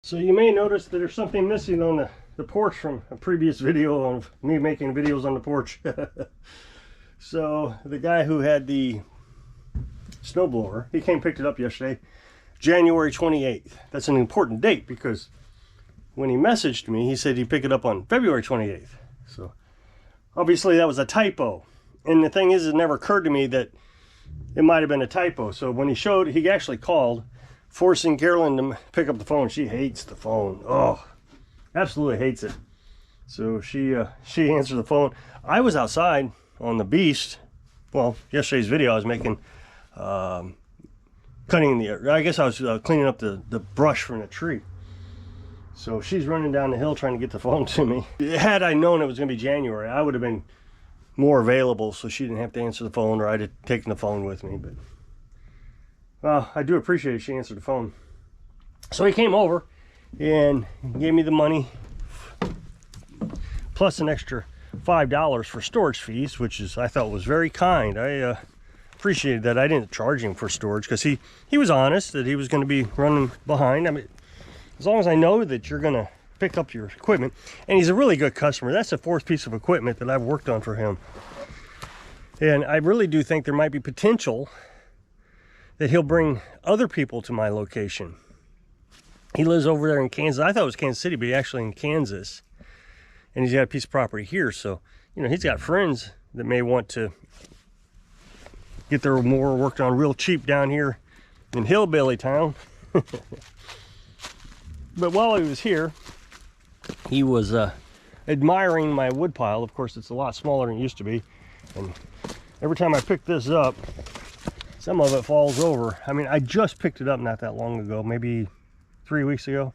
So you may notice that there's something missing on the porch from a previous video of me making videos on the porch. So the guy who had the snowblower, he came and picked it up yesterday, January 28th. That's an important date because when he messaged me, he said he'd pick it up on February 28th. So obviously that was a typo. And the thing is, it never occurred to me that it might have been a typo. So when he actually called, forcing Carolyn to pick up the phone. She hates the phone. Oh, absolutely hates it. So she answered the phone. I was outside on the beast. Well, yesterday's video I was making, I guess I was cleaning up the brush from the tree. So she's running down the hill trying to get the phone to me. Had I known it was going to be January, I would have been more available so she didn't have to answer the phone, or I'd have taken the phone with me. But well, I do appreciate it. She answered the phone. So he came over and gave me the money plus an extra $5 for storage fees, which I thought was very kind. I appreciated that. I didn't charge him for storage because he was honest that he was going to be running behind. I mean, as long as I know that you're going to pick up your equipment, and he's a really good customer. That's the fourth piece of equipment that I've worked on for him. And I really do think there might be potential that he'll bring other people to my location. He lives over there in Kansas. I thought it was Kansas City, but he's actually in Kansas. And he's got a piece of property here. So, you know, he's got friends that may want to get their mower worked on real cheap down here in Hillbilly Town. But while he was here, he was admiring my wood pile. Of course, it's a lot smaller than it used to be. And every time I pick this up, some of it falls over. I mean, I just picked it up not that long ago, maybe 3 weeks ago,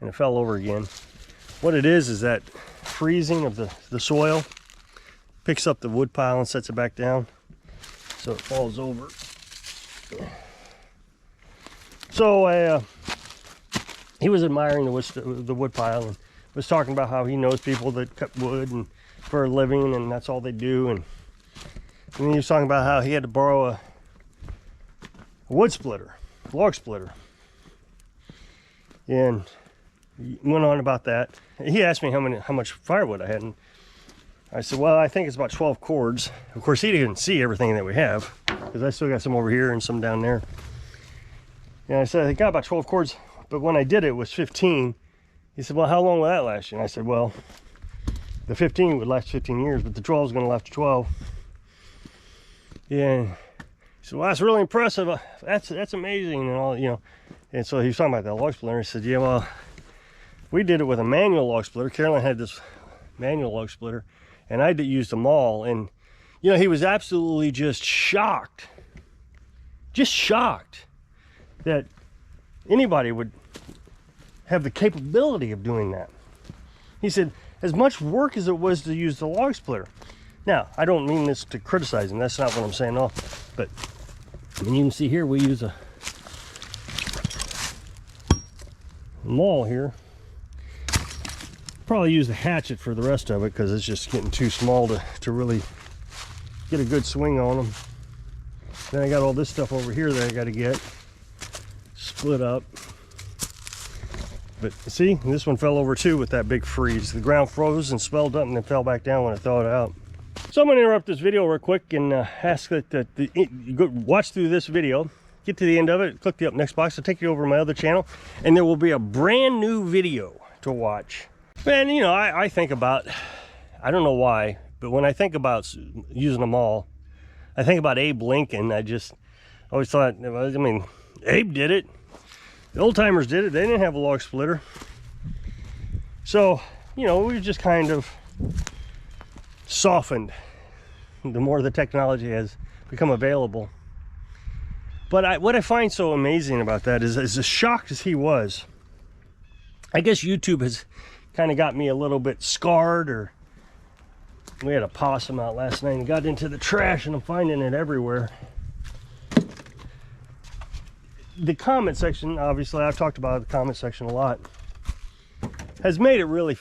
and it fell over again. What it is that freezing of the soil picks up the wood pile and sets it back down, so it falls over. So he was admiring the wood pile and was talking about how he knows people that cut wood and for a living, and that's all they do. And he was talking about how he had to borrow a wood splitter, log splitter, and he went on about that. He asked me how much firewood I had, and I said, well, I think it's about 12 cords. Of course, he didn't see everything that we have because I still got some over here and some down there. And I said, I got about 12 cords, but when I did it was 15. He said, well, how long will that last you? And I said, well, the 15 would last 15 years, but the 12 is going to last 12. Yeah. He said, well, that's really impressive. That's amazing, and all, you know. And so he was talking about that log splitter. He said, yeah, well, we did it with a manual log splitter. Carolyn had this manual log splitter, and I used them all. And, you know, he was absolutely just shocked that anybody would have the capability of doing that. He said, as much work as it was to use the log splitter. Now, I don't mean this to criticize him. That's not what I'm saying at all. But I mean, you can see here we use a maul here. Probably use the hatchet for the rest of it because it's just getting too small to really get a good swing on them. Then I got all this stuff over here that I got to get split up. But see, this one fell over too with that big freeze. The ground froze and swelled up and then fell back down when I thawed it out. So I'm going to interrupt this video real quick and ask that you go watch through this video, get to the end of it, click the up next box to take you over to my other channel, and there will be a brand new video to watch. And you know, I think about, I don't know why, but when I think about using them all, I think about Abe Lincoln. I just always thought, I mean, Abe did it. The old timers did it. They didn't have a log splitter. So, you know, we've just kind of softened the more the technology has become available. But what I find so amazing about that is as shocked as he was, I guess YouTube has kind of got me a little bit scarred. Or we had a possum out last night and got into the trash, and I'm finding it everywhere. The comment section, obviously I've talked about the comment section a lot, has made it really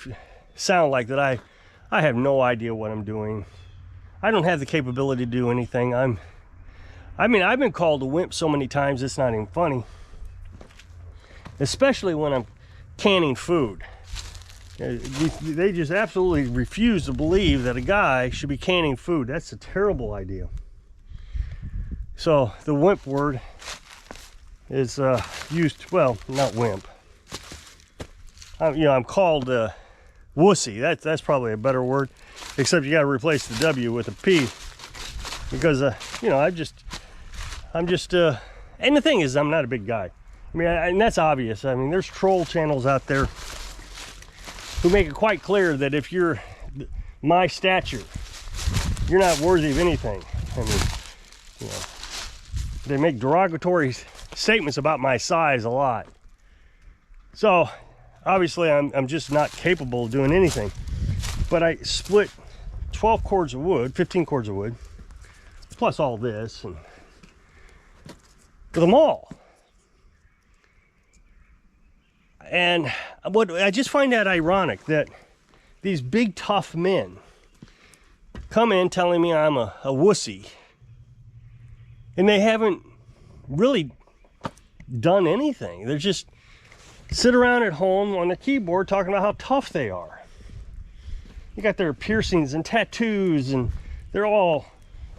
sound like that I have no idea what I'm doing. I don't have the capability to do anything. I mean, I've been called a wimp so many times it's not even funny. Especially when I'm canning food. They just absolutely refuse to believe that a guy should be canning food. That's a terrible idea. So the wimp word is used, well, not wimp. I'm called wussy. That's probably a better word, except you got to replace the W with a P, because I'm just and the thing is, I'm not a big guy. I mean, and that's obvious. I mean, there's troll channels out there who make it quite clear that if you're my stature, you're not worthy of anything. I mean, they make derogatory statements about my size a lot. So obviously I'm just not capable of doing anything. But I split 12 cords of wood, 15 cords of wood, plus all this, and for them all. And what I just find that ironic that these big tough men come in telling me I'm a wussy, and they haven't really done anything. They're just sit around at home on the keyboard talking about how tough they are. You got their piercings and tattoos, and they're all,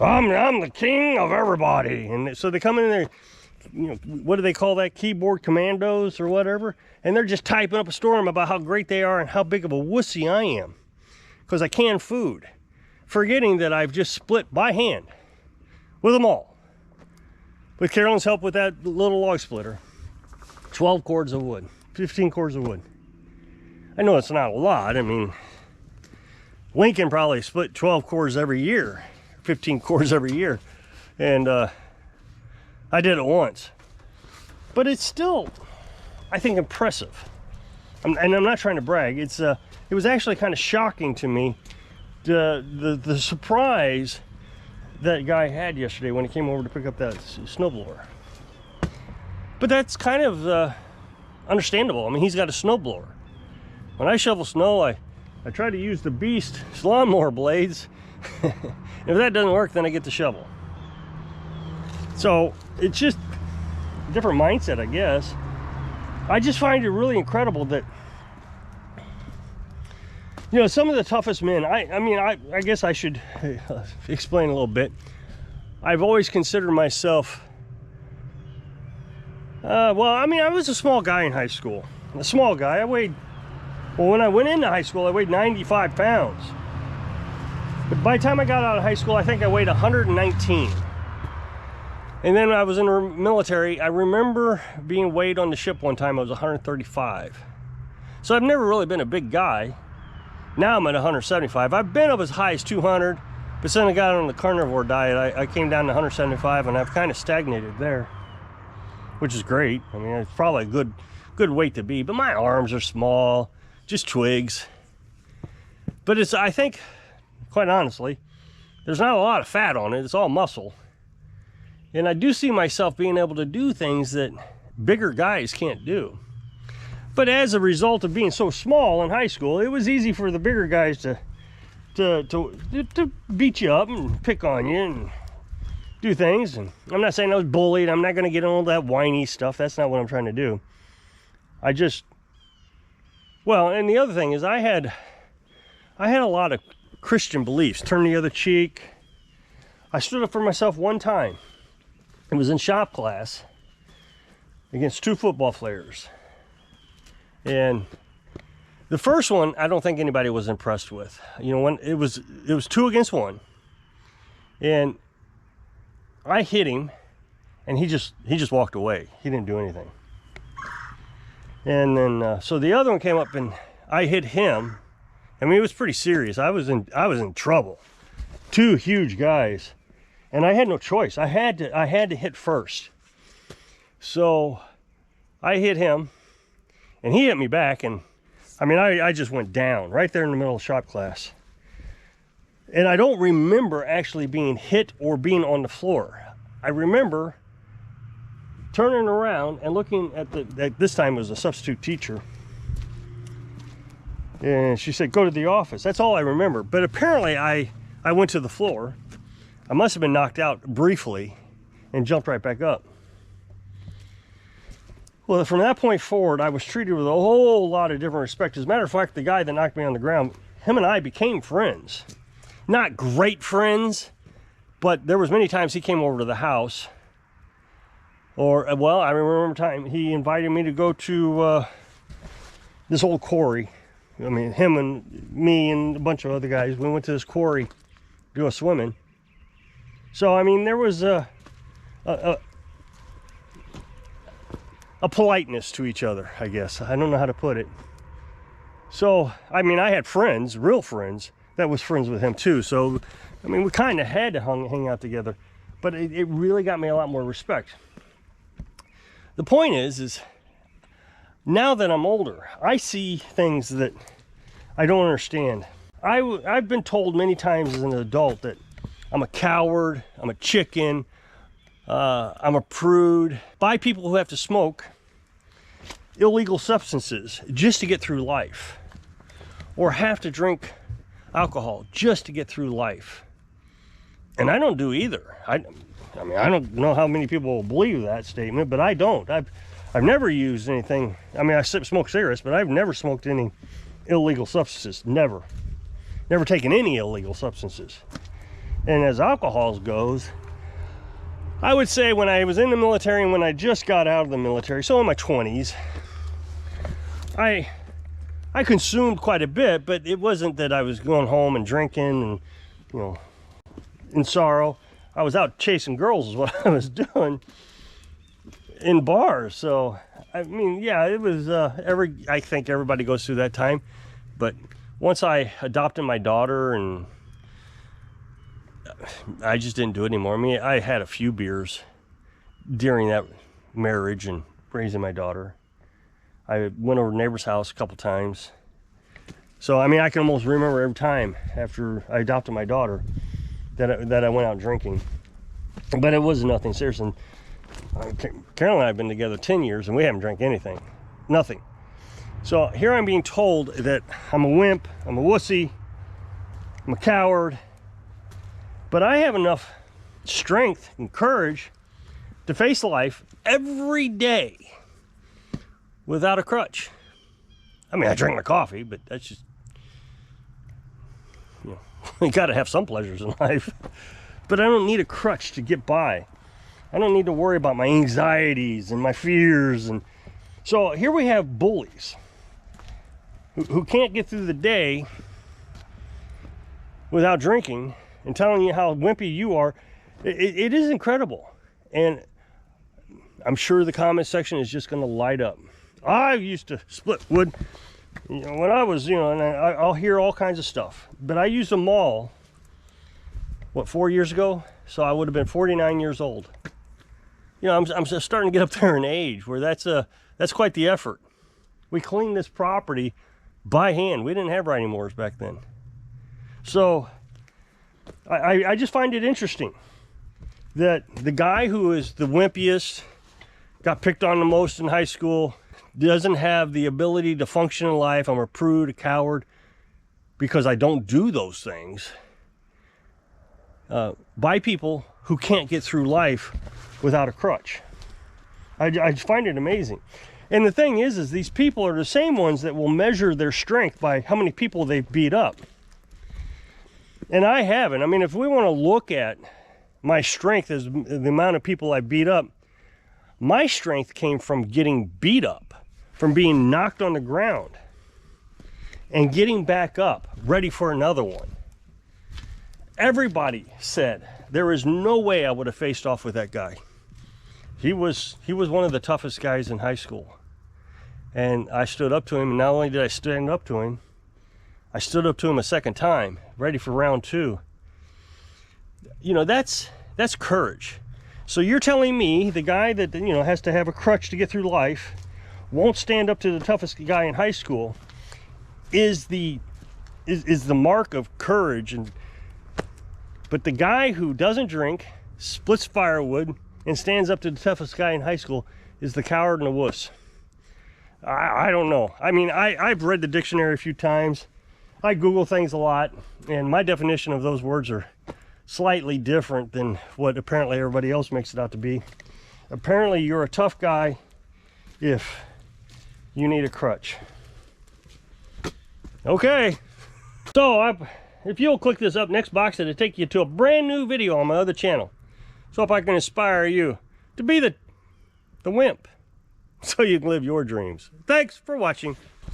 I'm the king of everybody. And so they come in there, what do they call that? Keyboard commandos or whatever. And they're just typing up a storm about how great they are and how big of a wussy I am because I can food, forgetting that I've just split by hand with them all. With Carolyn's help with that little log splitter, 12 cords of wood, 15 cords of wood. I know it's not a lot. I mean, Lincoln probably split 12 cords every year, 15 cords every year. And I did it once. But it's still, I think, impressive. And I'm not trying to brag. It was actually kind of shocking to me, the surprise that guy had yesterday when he came over to pick up that snowblower. But that's kind of understandable. I mean, he's got a snowblower. When I shovel snow, I try to use the Beast lawnmower blades. If that doesn't work, then I get the shovel. So it's just a different mindset, I guess. I just find it really incredible that, some of the toughest men, I guess I should explain a little bit. I've always considered myself, I was a small guy in high school. A small guy. When I went into high school, I weighed 95 pounds. But by the time I got out of high school, I think I weighed 119. And then when I was in the military, I remember being weighed on the ship one time. I was 135. So I've never really been a big guy. Now I'm at 175. I've been up as high as 200, but since I got on the carnivore diet, I came down to 175, and I've kind of stagnated there, which is great. I mean, it's probably a good weight to be, but my arms are small, just twigs. But I think, quite honestly, there's not a lot of fat on it. It's all muscle. And I do see myself being able to do things that bigger guys can't do. But as a result of being so small in high school, it was easy for the bigger guys to beat you up and pick on you and do things. And I'm not saying I was bullied. I'm not going to get into all that whiny stuff. That's not what I'm trying to do. And the other thing is I had a lot of Christian beliefs. Turn the other cheek. I stood up for myself one time. It was in shop class against two football players. And the first one, I don't think anybody was impressed with. When it was 2 against 1. And I hit him, and he just walked away. He didn't do anything. And then so the other one came up, and I hit him. I mean, it was pretty serious. I was in trouble. Two huge guys. And I had no choice. I had to hit first. So I hit him, and he hit me back, and I just went down right there in the middle of shop class. And I don't remember actually being hit or being on the floor. I remember turning around and looking at this time it was a substitute teacher. And she said, "Go to the office." That's all I remember. But apparently I went to the floor. I must have been knocked out briefly and jumped right back up. Well, from that point forward, I was treated with a whole lot of different respect. As a matter of fact, the guy that knocked me on the ground, him and I became friends. Not great friends, but there was many times he came over to the house. Or, well, I remember a time he invited me to go to this old quarry. I mean, him and me and a bunch of other guys, we went to this quarry to go swimming. So, I mean, there was a politeness to each other, I guess. I don't know how to put it. So, I mean, I had friends, real friends, that was friends with him too. So, I mean, we kind of had to hang out together. But it really got me a lot more respect. The point is now that I'm older, I see things that I don't understand. I've been told many times as an adult that I'm a coward, I'm a chicken, I'm a prude, by people who have to smoke illegal substances just to get through life, or have to drink alcohol just to get through life. And I don't do either. I mean, I don't know how many people will believe that statement, but I don't. I've never used anything. I mean, I smoke cigarettes, but I've never smoked any illegal substances. Never taken any illegal substances. And as alcohol goes, I would say when I was in the military and when I just got out of the military, so in my 20s, I consumed quite a bit, but it wasn't that I was going home and drinking and, you know, in sorrow. I was out chasing girls is what I was doing in bars. So, I mean, yeah, it was, I think everybody goes through that time. But once I adopted my daughter, and I just didn't do it anymore. I mean, I had a few beers during that marriage and raising my daughter. I went over to neighbor's house a couple times. So, I mean, I can almost remember every time after I adopted my daughter that I went out drinking. But it was nothing serious. And Carolyn and I have been together 10 years and we haven't drank anything. Nothing. So here I'm being told that I'm a wimp, I'm a wussy, I'm a coward. But I have enough strength and courage to face life every day without a crutch. I mean, I drink my coffee, but that's just, you know, you gotta have some pleasures in life. But I don't need a crutch to get by. I don't need to worry about my anxieties and my fears. And so here we have bullies who can't get through the day without drinking and telling you how wimpy you are. It is incredible. And I'm sure the comment section is just going to light up. I used to split wood, you know, when I was, you know, and I'll hear all kinds of stuff. But I used a maul, what, 4 years ago? So I would have been 49 years old. You know, I'm just starting to get up there in age where that's quite the effort. We cleaned this property by hand. We didn't have riding mowers back then. So I just find it interesting that the guy who is the wimpiest, got picked on the most in high school, doesn't have the ability to function in life. I'm a prude, a coward, because I don't do those things. By people who can't get through life without a crutch. I just find it amazing. And the thing is these people are the same ones that will measure their strength by how many people they've beat up. And I haven't. I mean, if we want to look at my strength as the amount of people I beat up, my strength came from getting beat up, from being knocked on the ground, and getting back up, ready for another one. Everybody said there is no way I would have faced off with that guy. He was one of the toughest guys in high school. And I stood up to him, and not only did I stand up to him, I stood up to him a second time, ready for round two. You know, that's courage. So you're telling me the guy that, you know, has to have a crutch to get through life, won't stand up to the toughest guy in high school, is the mark of courage. But the guy who doesn't drink, splits firewood, and stands up to the toughest guy in high school is the coward and the wuss. I don't know. I mean, I've read the dictionary a few times. I Google things a lot, and my definition of those words are slightly different than what apparently everybody else makes it out to be. Apparently, you're a tough guy if you need a crutch. Okay, so if you'll click this up next box, it'll take you to a brand new video on my other channel. So if I can inspire you to be the wimp so you can live your dreams. Thanks for watching.